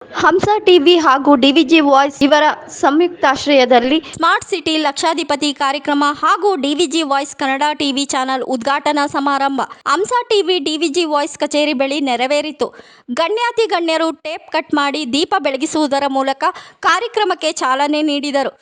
ಹಂಸ TV ಹಾಗೂ DVG voice ಇವರ ಸಂಯುಕ್ತಾಶ್ರಯದಲ್ಲಿ ಸ್ಮಾರ್ಟ್ ಸಿಟಿ ಲಕ್ಷಾಧಿಪತಿ ಕಾರ್ಯಕ್ರಮ ಹಾಗೂ DVG voice Kannada TV channel ಉದ್ಘಾಟನಾ ಸಮಾರಂಭ ಹಂಸ ಟಿವಿ ಡಿವಿಜಿ ವಾಯ್ಸ್ ಕಚೇರಿ ಬಳಿ ನೆರವೇರಿತು. ಗಣ್ಯಾತಿ ಗಣ್ಯರು ಟೇಪ್ ಕಟ್ ಮಾಡಿ ದೀಪ ಬೆಳಗಿಸುವುದರ ಮೂಲಕ ಕಾರ್ಯಕ್ರಮಕ್ಕೆ ಚಾಲನೆ ನೀಡಿದರು.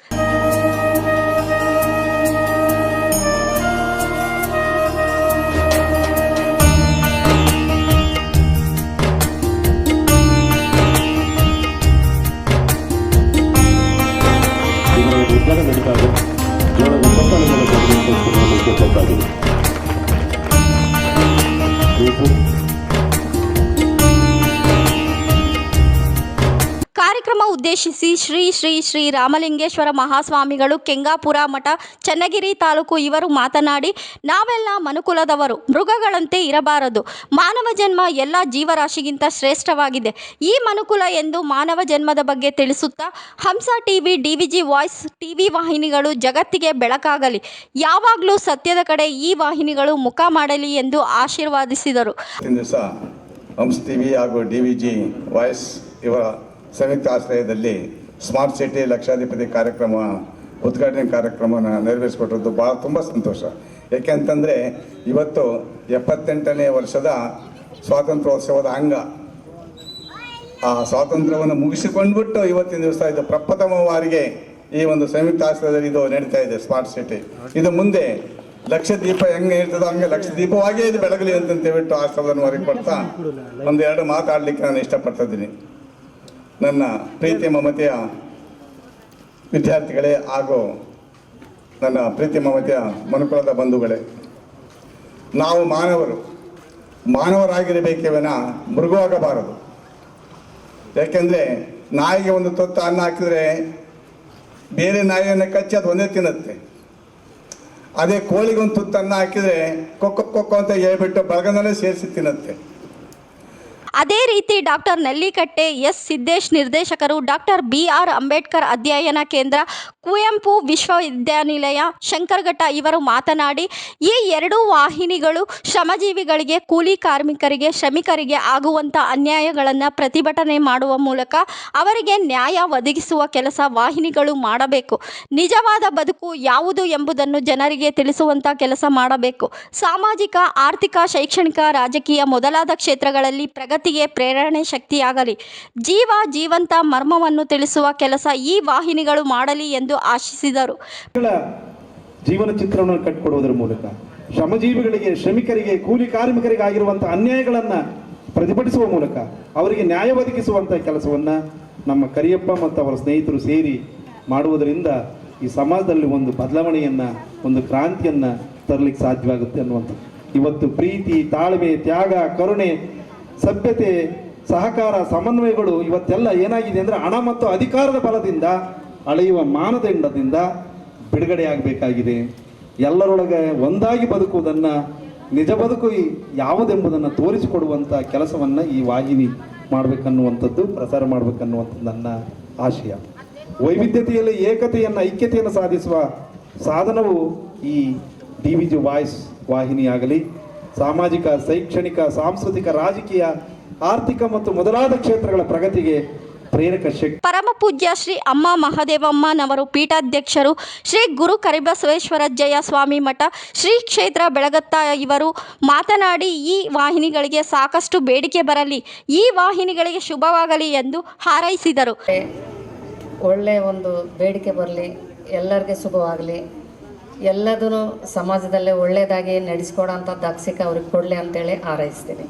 ಕಾರ್ಯಕ್ರಮ ಉದ್ದೇಶಿಸಿ ಶ್ರೀ ಶ್ರೀ ಶ್ರೀ ರಾಮಲಿಂಗೇಶ್ವರ ಮಹಾಸ್ವಾಮಿಗಳು ಕೆಂಗಾಪುರ ಮಠ ಚನ್ನಗಿರಿ ತಾಲೂಕು ಇವರು ಮಾತನಾಡಿ, ನಾವೆಲ್ಲ ಮನುಕುಲದವರು, ಮೃಗಗಳಂತೆ ಇರಬಾರದು. ಮಾನವ ಜನ್ಮ ಎಲ್ಲ ಜೀವರಾಶಿಗಿಂತ ಶ್ರೇಷ್ಠವಾಗಿದೆ. ಈ ಮನುಕುಲ ಎಂದು ಮಾನವ ಜನ್ಮದ ಬಗ್ಗೆ ತಿಳಿಸುತ್ತಾ ಹಂಸ ಟಿವಿ ಡಿವಿಜಿ ವಾಯ್ಸ್ ಟಿವಿ ವಾಹಿನಿಗಳು ಜಗತ್ತಿಗೆ ಬೆಳಕಾಗಲಿ, ಯಾವಾಗಲೂ ಸತ್ಯದ ಕಡೆ ಈ ವಾಹಿನಿಗಳು ಮುಖ ಮಾಡಲಿ ಎಂದು ಆಶೀರ್ವಾದಿಸಿದರು. ಹಂಸ ಟಿವಿ ಹಾಗೂ ಡಿವಿಜಿ ವಾಯ್ಸ್ ಇವರ ಸಂಯುಕ್ತ ಆಶ್ರಯದಲ್ಲಿ ಸ್ಮಾರ್ಟ್ ಸಿಟಿ ಲಕ್ಷಾಧಿಪತಿ ಕಾರ್ಯಕ್ರಮ ಉದ್ಘಾಟನೆ ಕಾರ್ಯಕ್ರಮನ ನೆರವೇರಿಸಿಕೊಟ್ಟಿದ್ದು ತುಂಬ ಸಂತೋಷ. ಏಕೆಂತಂದರೆ ಇವತ್ತು 78ನೇ ವರ್ಷದ ಸ್ವಾತಂತ್ರ್ಯೋತ್ಸವದ ಅಂಗ. ಆ ಸ್ವಾತಂತ್ರ್ಯವನ್ನು ಮುಗಿಸಿಕೊಂಡ್ಬಿಟ್ಟು ಇವತ್ತಿನ ದಿವಸ ಇದು ಪ್ರಪ್ರಥಮವಾರಿಗೆ ಈ ಒಂದು ಸಂಯುಕ್ತ ಆಶ್ರಯದಲ್ಲಿ ಇದು ನಡೀತಾ ಇದೆ ಸ್ಮಾರ್ಟ್ ಸಿಟಿ. ಇದು ಮುಂದೆ ಲಕ್ಷ ದೀಪ ಹೆಂಗೆ ಇರ್ತದೋ ಹಂಗೆ ಲಕ್ಷ ದೀಪವಾಗೇ ಇದು ಬೆಳಗಲಿ ಅಂತಂತೇಳ್ಬಿಟ್ಟು ಆಶ್ರಮವನ್ನು ಹೊರಗೆ ಕೊಡ್ತಾ ಒಂದೆರಡು ಮಾತಾಡಲಿಕ್ಕೆ ನಾನು ಇಷ್ಟಪಡ್ತಾ ಇದ್ದೀನಿ. ನನ್ನ ಪ್ರೀತಿ ಮಮತೆಯ ವಿದ್ಯಾರ್ಥಿಗಳೇ ಹಾಗೂ ನನ್ನ ಪ್ರೀತಿ ಮಮತೆಯ ಮನುಕುಲದ ಬಂಧುಗಳೇ, ನಾವು ಮಾನವರಾಗಿರಬೇಕೇ ವಿನ ಮೃಗವಾಗಬಾರದು. ಯಾಕೆಂದರೆ ನಾಯಿಗೆ ಒಂದು ತೊತ್ತ ಅನ್ನ ಹಾಕಿದರೆ ಬೇರೆ ನಾಯಿಯನ್ನು ಕಚ್ಚಿ ಅದು ಒಂದೇ ತಿನ್ನುತ್ತೆ. ಅದೇ ಕೋಳಿಗೆ ಒಂದು ತುತ್ತು ಅನ್ನ ಹಾಕಿದರೆ ಕೊಕ್ಕೊ ಅಂತ ಹೇಳ್ಬಿಟ್ಟು ಬಳಗದಲ್ಲೇ ಸೇರಿಸಿ ತಿನ್ನುತ್ತೆ. ಅದೇ ರೀತಿ ಡಾಕ್ಟರ್ ನೆಲ್ಲಿಕಟ್ಟೆ ಎಸ್ ಸಿದ್ದೇಶ್ ನಿರ್ದೇಶಕರು, ಡಾಕ್ಟರ್ BR ಅಂಬೇಡ್ಕರ್ ಅಧ್ಯಯನ ಕೇಂದ್ರ, ಕುವೆಂಪು ವಿಶ್ವವಿದ್ಯಾನಿಲಯ ಶಂಕರಘಟ್ಟ ಇವರು ಮಾತನಾಡಿ, ಈ ಎರಡೂ ವಾಹಿನಿಗಳು ಶ್ರಮಜೀವಿಗಳಿಗೆ, ಕೂಲಿ ಕಾರ್ಮಿಕರಿಗೆ, ಶ್ರಮಿಕರಿಗೆ ಆಗುವಂಥ ಅನ್ಯಾಯಗಳನ್ನು ಪ್ರತಿಭಟನೆ ಮಾಡುವ ಮೂಲಕ ಅವರಿಗೆ ನ್ಯಾಯ ಒದಗಿಸುವ ಕೆಲಸ ವಾಹಿನಿಗಳು ಮಾಡಬೇಕು. ನಿಜವಾದ ಬದುಕು ಯಾವುದು ಎಂಬುದನ್ನು ಜನರಿಗೆ ತಿಳಿಸುವಂಥ ಕೆಲಸ ಮಾಡಬೇಕು. ಸಾಮಾಜಿಕ, ಆರ್ಥಿಕ, ಶೈಕ್ಷಣಿಕ, ರಾಜಕೀಯ ಮೊದಲಾದ ಕ್ಷೇತ್ರಗಳಲ್ಲಿ ಪ್ರಗತಿಗೆ ಪ್ರೇರಣೆ ಶಕ್ತಿಯಾಗಲಿ. ಜೀವಂತ ಮರ್ಮವನ್ನು ತಿಳಿಸುವ ಕೆಲಸ ಈ ವಾಹಿನಿಗಳು ಮಾಡಲಿ ಎಂದು ಆಶಿಸಿದರು. ಜೀವನ ಚಿತ್ರವನ್ನು ಕಟ್ಟಿಕೊಡುವುದರ ಮೂಲಕ ಶ್ರಮಜೀವಿಗಳಿಗೆ, ಶ್ರಮಿಕರಿಗೆ, ಕೂಲಿ ಕಾರ್ಮಿಕರಿಗೆ ಆಗಿರುವಂತಹ ಅನ್ಯಾಯಗಳನ್ನು ಪ್ರತಿಭಟಿಸುವ ಮೂಲಕ ಅವರಿಗೆ ನ್ಯಾಯ ಒದಗಿಸುವಂತಹ ಕೆಲಸವನ್ನು ನಮ್ಮ ಕರಿಯಪ್ಪ ಮತ್ತು ಅವರ ಸ್ನೇಹಿತರು ಸೇರಿ ಮಾಡುವುದರಿಂದ ಈ ಸಮಾಜದಲ್ಲಿ ಒಂದು ಬದಲಾವಣೆಯನ್ನು, ಒಂದು ಕ್ರಾಂತಿಯನ್ನು ತರಲಿಕ್ಕೆ ಸಾಧ್ಯವಾಗುತ್ತೆ ಅನ್ನುವಂಥದ್ದು. ಇವತ್ತು ಪ್ರೀತಿ, ತಾಳ್ಮೆ, ತ್ಯಾಗ, ಕರುಣೆ, ಸಭ್ಯತೆ, ಸಹಕಾರ, ಸಮನ್ವಯಗಳು ಇವತ್ತೆಲ್ಲ ಏನಾಗಿದೆ ಅಂದರೆ ಹಣ ಮತ್ತು ಅಧಿಕಾರದ ಬಲದಿಂದ ಅಳೆಯುವ ಮಾನದಂಡದಿಂದ ಬಿಡುಗಡೆಯಾಗಬೇಕಾಗಿದೆ. ಎಲ್ಲರೊಳಗೆ ಒಂದಾಗಿ ಬದುಕುವುದನ್ನು, ನಿಜ ಬದುಕು ಯಾವುದೆಂಬುದನ್ನು ತೋರಿಸಿಕೊಡುವಂಥ ಕೆಲಸವನ್ನು ಈ ವಾಹಿನಿ ಮಾಡಬೇಕನ್ನುವಂಥದ್ದು, ಪ್ರಸಾರ ಮಾಡಬೇಕನ್ನುವಂಥದ್ದು ನನ್ನ ಆಶಯ. ವೈವಿಧ್ಯತೆಯಲ್ಲಿ ಏಕತೆಯನ್ನು, ಐಕ್ಯತೆಯನ್ನು ಸಾಧಿಸುವ ಸಾಧನವು ಈ ಡಿವಿಜಿ ವಾಯ್ಸ್ ವಾಹಿನಿಯಾಗಲಿ. ಸಾಮಾಜಿಕ, ಶೈಕ್ಷಣಿಕ, ಸಾಂಸ್ಕೃತಿಕ, ರಾಜಕೀಯ, ಆರ್ಥಿಕ ಮತ್ತು ಮೊದಲಾದ ಕ್ಷೇತ್ರಗಳ ಪ್ರಗತಿಗೆ ಪ್ರೇರಕ ಶಕ್ತಿ. ಪರಮ ಪೂಜ್ಯ ಶ್ರೀ ಅಮ್ಮ ಮಹದೇವಮ್ಮನವರು ಪೀಠಾಧ್ಯಕ್ಷರು, ಶ್ರೀ ಗುರು ಕರಿಬಸವೇಶ್ವರಜ್ಜಯ ಸ್ವಾಮಿ ಮಠ, ಶ್ರೀ ಕ್ಷೇತ್ರ ಬೆಳಗತ್ತ ಇವರು ಮಾತನಾಡಿ, ಈ ವಾಹಿನಿಗಳಿಗೆ ಸಾಕಷ್ಟು ಬೇಡಿಕೆ ಬರಲಿ, ಈ ವಾಹಿನಿಗಳಿಗೆ ಶುಭವಾಗಲಿ ಎಂದು ಹಾರೈಸಿದರು. ಒಳ್ಳೆಯ ಒಂದು ಬೇಡಿಕೆ ಬರಲಿ, ಎಲ್ಲರಿಗೆ ಶುಭವಾಗಲಿ, ಎಲ್ಲದೂ ಸಮಾಜದಲ್ಲೇ ಒಳ್ಳೆಯದಾಗಿ ನಡೆಸ್ಕೊಡೋಂಥ ದಕ್ಷಿಕ ಅವ್ರಿಗೆ ಕೊಡಲಿ ಅಂತೇಳಿ ಹಾರೈಸ್ತೀನಿ.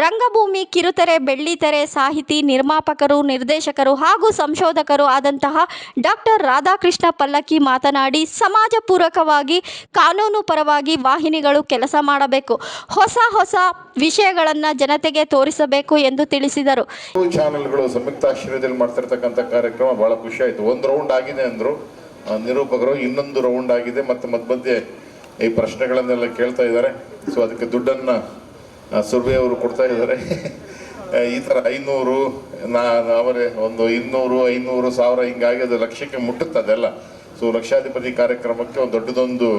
ರಂಗಭೂಮಿ, ಕಿರುತೆರೆ, ಬೆಳ್ಳಿತೆರೆ ಸಾಹಿತಿ, ನಿರ್ಮಾಪಕರು, ನಿರ್ದೇಶಕರು ಹಾಗೂ ಸಂಶೋಧಕರು ಆದಂತಹ ಡಾಕ್ಟರ್ ರಾಧಾಕೃಷ್ಣ ಪಲ್ಲಕ್ಕಿ ಮಾತನಾಡಿ, ಸಮಾಜ ಪೂರಕವಾಗಿ, ಕಾನೂನು ಪರವಾಗಿ ವಾಹಿನಿಗಳು ಕೆಲಸ ಮಾಡಬೇಕು, ಹೊಸ ವಿಷಯಗಳನ್ನು ಜನತೆಗೆ ತೋರಿಸಬೇಕು ಎಂದು ತಿಳಿಸಿದರು. ಚಾನೆಲ್ಗಳು ಸಂಯುಕ್ತಾಶ್ರಯದಲ್ಲಿ ಮಾಡ್ತಿರ್ತಕ್ಕಂಥ ಕಾರ್ಯಕ್ರಮ ಬಹಳ ಖುಷಿ ಆಯಿತು. ಒಂದು ರೌಂಡ್ ಆಗಿದೆ ಅಂದರು ನಿರೂಪಕರು, ಇನ್ನೊಂದು ರೌಂಡ್ ಆಗಿದೆ ಮತ್ತು ಮಧ್ಯೆ ಈ ಪ್ರಶ್ನೆಗಳನ್ನೆಲ್ಲ ಕೇಳ್ತಾ ಇದ್ದಾರೆ. ಸೊ ಅದಕ್ಕೆ ದುಡ್ಡನ್ನು ಸುರ್ವೆ ಅವರು ಕೊಡ್ತಾ ಇದ್ದಾರೆ. ಈ ಥರ 500 ಅವರೇ ಒಂದು 200, 500, 1000 ಹಿಂಗಾಗಿ ಅದು ಲಕ್ಷಕ್ಕೆ ಮುಟ್ಟುತ್ತದೆಲ್ಲ. ಸೊ ಲಕ್ಷಾಧಿಪತಿ ಕಾರ್ಯಕ್ರಮಕ್ಕೆ ಒಂದು ದೊಡ್ಡದೊಂದು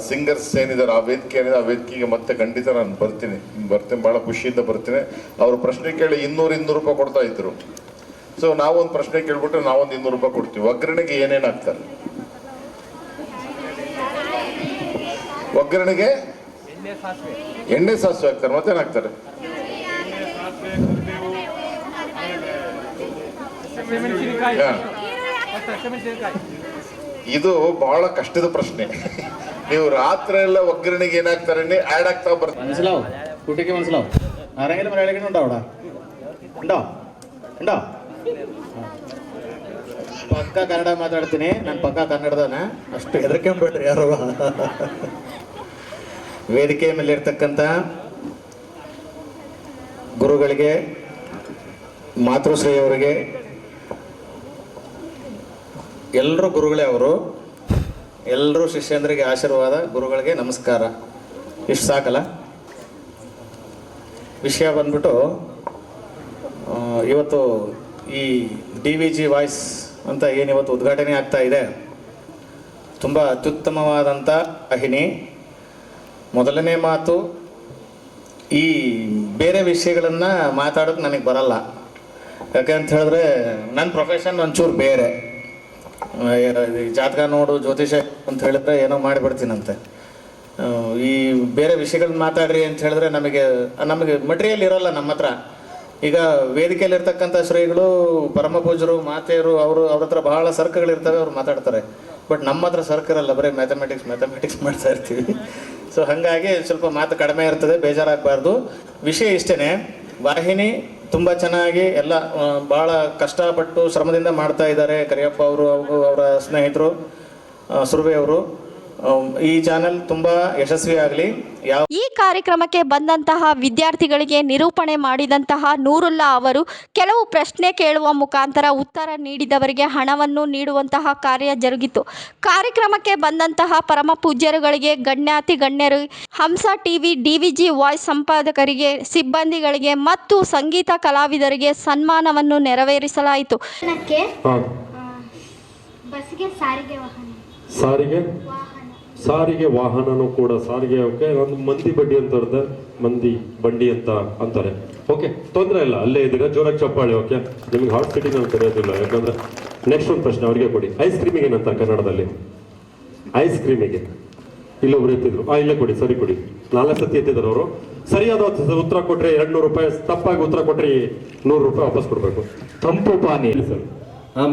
ಸಿಂಗರ್ಸ್ ಏನಿದ್ದಾರೆ, ಆ ವೇದಿಕೆ ಏನಿದೆ ಆ ವೇದಿಕೆಗೆ ಮತ್ತೆ ಖಂಡಿತ ನಾನು ಬರ್ತೀನಿ, ಭಾಳ ಖುಷಿಯಿಂದ ಬರ್ತೀನಿ. ಅವರು ಪ್ರಶ್ನೆ ಕೇಳಿ 200 ರೂಪಾಯಿ ಕೊಡ್ತಾ ಇದ್ರು. ಸೊ ನಾವೊಂದು ಪ್ರಶ್ನೆ ಕೇಳ್ಬಿಟ್ರೆ ನಾವೊಂದು 200 ರೂಪಾಯಿ ಕೊಡ್ತೀವಿ. ಒಗ್ಗರಣೆಗೆ ಏನೇನು ಹಾಕ್ತಾರೆ? ಒಗ್ಗರಣೆಗೆ ಎಣ್ಣೆ ಸಾಸಿವೆ ಹಾಕ್ತಾರೆ, ಮತ್ತೇನು ಹಾಕ್ತಾರೆ? ಇದು ಬಹಳ ಕಷ್ಟದ ಪ್ರಶ್ನೆ. ನೀವು ರಾತ್ರಿ ಎಲ್ಲ ಒಗ್ಗರಣೆಗೆ ಏನಾಗ್ತಾರೆ ಆಡ್ ಆಗ್ತಾ ಬರ್ತಾರೆ. മനസ്സിലാവും, കുട്ടിക്ക് മനസ്സിലാവും. ആരെങ്കിലും മലയാളികളുണ്ടോ അവിടെ? ഉണ്ടോ? ഉണ്ടോ? ಪಕ್ಕ ಕನ್ನಡ ಮಾತಾಡ್ತೀನಿ, ನಾನು ಪಕ್ಕ ಕನ್ನಡದವನ, ಅಷ್ಟು ಹೆದರ್ಕೊಂಬೇಡ್ರಿ ಯಾರು. ವೇದಿಕೆ ಮೇಲೆ ಇರ್ತಕ್ಕಂಥ ಗುರುಗಳಿಗೆ, ಮಾತೃಶ್ರೀ ಅವರಿಗೆ, ಎಲ್ಲರೂ ಗುರುಗಳೇ ಅವರು, ಎಲ್ಲರೂ ಶಿಷ್ಯಂದ್ರಿಗೆ ಆಶೀರ್ವಾದ, ಗುರುಗಳಿಗೆ ನಮಸ್ಕಾರ. ಇಷ್ಟು ಸಾಕಲ್ಲ? ವಿಷಯ ಬಂದ್ಬಿಟ್ಟು ಇವತ್ತು ಈ DVG ವಾಯ್ಸ್ ಅಂತ ಏನಿವತ್ತು ಉದ್ಘಾಟನೆ ಆಗ್ತಾ ಇದೆ, ತುಂಬ ಅತ್ಯುತ್ತಮವಾದಂಥ ಅಹಿನಿ. ಮೊದಲನೇ ಮಾತು, ಈ ಬೇರೆ ವಿಷಯಗಳನ್ನು ಮಾತಾಡೋಕ್ಕೆ ನನಗೆ ಬರಲ್ಲ. ಯಾಕೆಂತ ಹೇಳಿದ್ರೆ ನನ್ನ ಪ್ರೊಫೆಷನ್ ಒಂಚೂರು ಬೇರೆ. ಜಾತಕ ನೋಡು, ಜ್ಯೋತಿಷ ಅಂತ ಹೇಳಿದ್ರೆ ಏನೋ ಮಾಡಿಬಿಡ್ತೀನಂತೆ. ಈ ಬೇರೆ ವಿಷಯಗಳನ್ನ ಮಾತಾಡ್ರಿ ಅಂತ ಹೇಳಿದ್ರೆ ನಮಗೆ ಮಟೀರಿಯಲ್ ಇರೋಲ್ಲ ನಮ್ಮ ಹತ್ರ. ಈಗ ವೇದಿಕೆಯಲ್ಲಿರ್ತಕ್ಕಂಥ ಶ್ರೀಗಳು, ಪರಮ ಪೂಜರು, ಮಾತೆಯರು, ಅವ್ರ ಹತ್ರ ಬಹಳ ಸರ್ಕಗಳಿರ್ತವೆ, ಅವ್ರು ಮಾತಾಡ್ತಾರೆ. ಬಟ್ ನಮ್ಮ ಹತ್ರ ಸರ್ಕರಲ್ಲ, ಬರೀ ಮ್ಯಾಥಮೆಟಿಕ್ಸ್ ಮಾಡ್ತಾ ಇರ್ತೀವಿ. ಸೊ ಹಾಗಾಗಿ ಸ್ವಲ್ಪ ಮಾತು ಕಡಿಮೆ ಇರ್ತದೆ, ಬೇಜಾರಾಗಬಾರ್ದು. ವಿಷಯ ಇಷ್ಟೇ, ವಾಹಿನಿ ತುಂಬ ಚೆನ್ನಾಗಿ ಎಲ್ಲ ಭಾಳ ಕಷ್ಟಪಟ್ಟು ಶ್ರಮದಿಂದ ಮಾಡ್ತಾ ಇದ್ದಾರೆ. ಕರಿಯಪ್ಪ ಅವರು, ಅವರ ಸ್ನೇಹಿತರು ಸುರ್ವೆ ಅವರು. ಈ ಚಾನೆಲ್ ತುಂಬ ಯಶಸ್ವಿ ಆಗಲಿ. ಈ ಕಾರ್ಯಕ್ರಮಕ್ಕೆ ಬಂದಂತಹ ವಿದ್ಯಾರ್ಥಿಗಳಿಗೆ ನಿರೂಪಣೆ ಮಾಡಿದಂತಹ ನೂರುಲ್ಲಾ ಅವರು ಕೆಲವು ಪ್ರಶ್ನೆ ಕೇಳುವ ಮುಖಾಂತರ ಉತ್ತರ ನೀಡಿದವರಿಗೆ ಹಣವನ್ನು ನೀಡುವಂತಹ ಕಾರ್ಯ ಜರುಗಿತು. ಕಾರ್ಯಕ್ರಮಕ್ಕೆ ಬಂದಂತಹ ಪರಮ ಪೂಜ್ಯರುಗಳಿಗೆ, ಗಣ್ಯಾತಿ ಗಣ್ಯರು, ಹಂಸ ಟಿವಿ DVG ವಾಯ್ಸ್ ಸಂಪಾದಕರಿಗೆ, ಸಿಬ್ಬಂದಿಗಳಿಗೆ ಮತ್ತು ಸಂಗೀತ ಕಲಾವಿದರಿಗೆ ಸನ್ಮಾನವನ್ನು ನೆರವೇರಿಸಲಾಯಿತು. ಬಸ್ಗೆ ಸಾರಿಗೆ ವಾಹನ, ಸಾರಿಗೆ ವಾಹನನೂ ಕೂಡ ಸಾರಿಗೆ. ಓಕೆ, ಒಂದು ಮಂದಿ ಬಡ್ಡಿ ಅಂತ ಇರುತ್ತೆ, ಮಂದಿ ಬಂಡಿ ಅಂತ ಅಂತಾರೆ. ಓಕೆ, ತೊಂದರೆ ಇಲ್ಲ, ಅಲ್ಲೇ ಇದ್ದೀರಾ, ಜೋರಾಗಿ ಚಪ್ಪಾಳಿ. ಓಕೆ, ನಿಮ್ಗೆ ಹಾಟ್ ಸಿಟಿ ನಾನು ಕರೆಯೋದಿಲ್ಲ, ಯಾಕಂದ್ರೆ ನೆಕ್ಸ್ಟ್ ಒಂದು ಪ್ರಶ್ನೆ ಅವ್ರಿಗೆ ಕೊಡಿ. ಐಸ್ ಕ್ರೀಮಿಗೆ ಏನಂತಾರೆ ಕನ್ನಡದಲ್ಲಿ? ಐಸ್ ಕ್ರೀಮಿಗೆ ಇಲ್ಲೊಬ್ರು ಎತ್ತಿದ್ರು. ಇಲ್ಲೇ ಕೊಡಿ, ಸರಿ ಕೊಡಿ. 4 ಸತಿ ಎತ್ತಿದ್ರು ಅವರು. ಸರಿಯಾದ ಉತ್ತರ ಕೊಟ್ರೆ 200 ರೂಪಾಯಿ, ತಪ್ಪಾಗಿ ಉತ್ತರ ಕೊಟ್ರೆ 100 ರೂಪಾಯಿ ವಾಪಸ್ ಕೊಡ್ಬೇಕು. ತಂಪು ಪಾನಿ ಸರ್,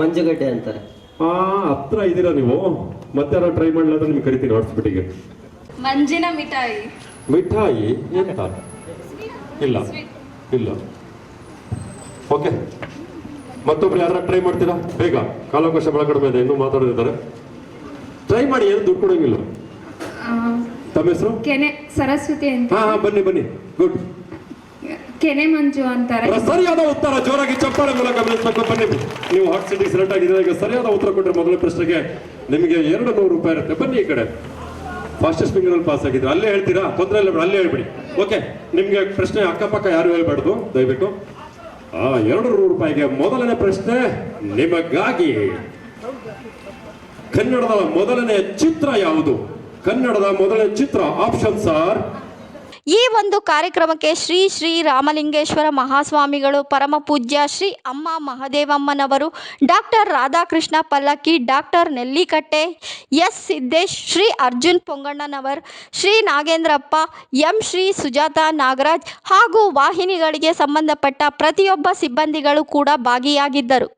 ಮಂಜುಗಡ್ಡೆ ಅಂತಾರೆ. ಹತ್ರ ಇದ್ದೀರಾ ನೀವು? ಮತ್ತೆ ಯಾರು ಟ್ರೈ ಮಾಡಲಾದ್ರೆ ನಿಮ್ಗೆ ಕರಿತೀನಿ ಹಾಟ್ಸ್ಪಿಟಿಗೆ. ಮಂಜಿನ ಮಿಠಾಯಿ. ಮಿಠಾಯಿ ಎಂತ? ಇಲ್ಲ. ಓಕೆ, ಮತ್ತೊಬ್ರು ಯಾರ ಟ್ರೈ ಮಾಡ್ತೀರಾ? ಬೇಗ, ಕಾಲಾವಕಾಶ ಬಹಳ ಕಡಿಮೆ ಇದೆ, ಇನ್ನೂ ಮಾತಾಡೋದಿದ್ದಾರೆ. ಟ್ರೈ ಮಾಡಿ, ಏನು ದುಡ್ಡು ಕೊಡೋಂಗಿಲ್ಲ. ತಮ್ಮ ಹೆಸರು? ಕೆನೆ ಸರಸ್ವತಿ ಅಂತ. ಬನ್ನಿ, ಗುಡ್. ಕೆನೆ ಮಂಜು ಅಂತಾರೆ. ಸರಿಯಾದ ಉತ್ತರ, ಜೋರಾಗಿ ಚಪ್ಪಾಳೆ ಮೂಲಕ ಗಮನಿಸಬೇಕು. ಬನ್ನಿ, ನೀವು ಹಾಟ್ ಸಿಟಿಗೆ ಸೆಲೆಕ್ಟ್ ಆಗಿದ್ರೆ. ಈಗ ಸರಿಯಾದ ಉತ್ತರ ಕೊಟ್ಟರೆ ಮೊದಲ ಪ್ರಶ್ನೆಗೆ ನಿಮಗೆ 200 ರೂಪಾಯಿ ಇರುತ್ತೆ. ಬನ್ನಿ ಈ ಕಡೆ, ಫಾಸ್ಟೆಸ್ಟ್ ಫಿಂಗರ್ ಅಲ್ಲಿ ಪಾಸ್ ಆಗಿದ್ರೆ ಅಲ್ಲೇ ಹೇಳ್ತೀರಾ, ತೊಂದರೆ ಇಲ್ಲ, ಅಲ್ಲೇ ಹೇಳ್ಬಿಡಿ. ಓಕೆ, ನಿಮ್ಗೆ ಪ್ರಶ್ನೆ ಅಕ್ಕಪಕ್ಕ ಯಾರು ಹೇಳ್ಬಾರ್ದು ದಯವಿಟ್ಟು. 200 ರೂಪಾಯಿಗೆ ಮೊದಲನೇ ಪ್ರಶ್ನೆ ನಿಮಗಾಗಿ. ಕನ್ನಡದ ಮೊದಲನೇ ಚಿತ್ರ ಯಾವುದು? ಕನ್ನಡದ ಮೊದಲನೇ ಚಿತ್ರ ಆಪ್ಷನ್ಸ್ ಆರ್. ಈ ಒಂದು ಕಾರ್ಯಕ್ರಮಕ್ಕೆ ಶ್ರೀ ಶ್ರೀ ರಾಮಲಿಂಗೇಶ್ವರ ಮಹಾಸ್ವಾಮಿಗಳು, ಪರಮ ಪೂಜ್ಯ ಶ್ರೀ ಅಮ್ಮ ಮಹದೇವಮ್ಮನವರು, ಡಾಕ್ಟರ್ ರಾಧಾಕೃಷ್ಣ ಪಲ್ಲಕ್ಕಿ, ಡಾಕ್ಟರ್ ನೆಲ್ಲಿಕಟ್ಟೆ, ಎಸ್ ಸಿದ್ದೇಶ್, ಶ್ರೀ ಅರ್ಜುನ್ ಪೊಂಗಣ್ಣನವರ್, ಶ್ರೀ ನಾಗೇಂದ್ರಪ್ಪ, ಶ್ರೀ ಸುಜಾತ ನಾಗರಾಜ್ ಹಾಗೂ ವಾಹಿನಿಗಳಿಗೆ ಸಂಬಂಧಪಟ್ಟ ಪ್ರತಿಯೊಬ್ಬ ಸಿಬ್ಬಂದಿಗಳು ಕೂಡ ಭಾಗಿಯಾಗಿದ್ದರು.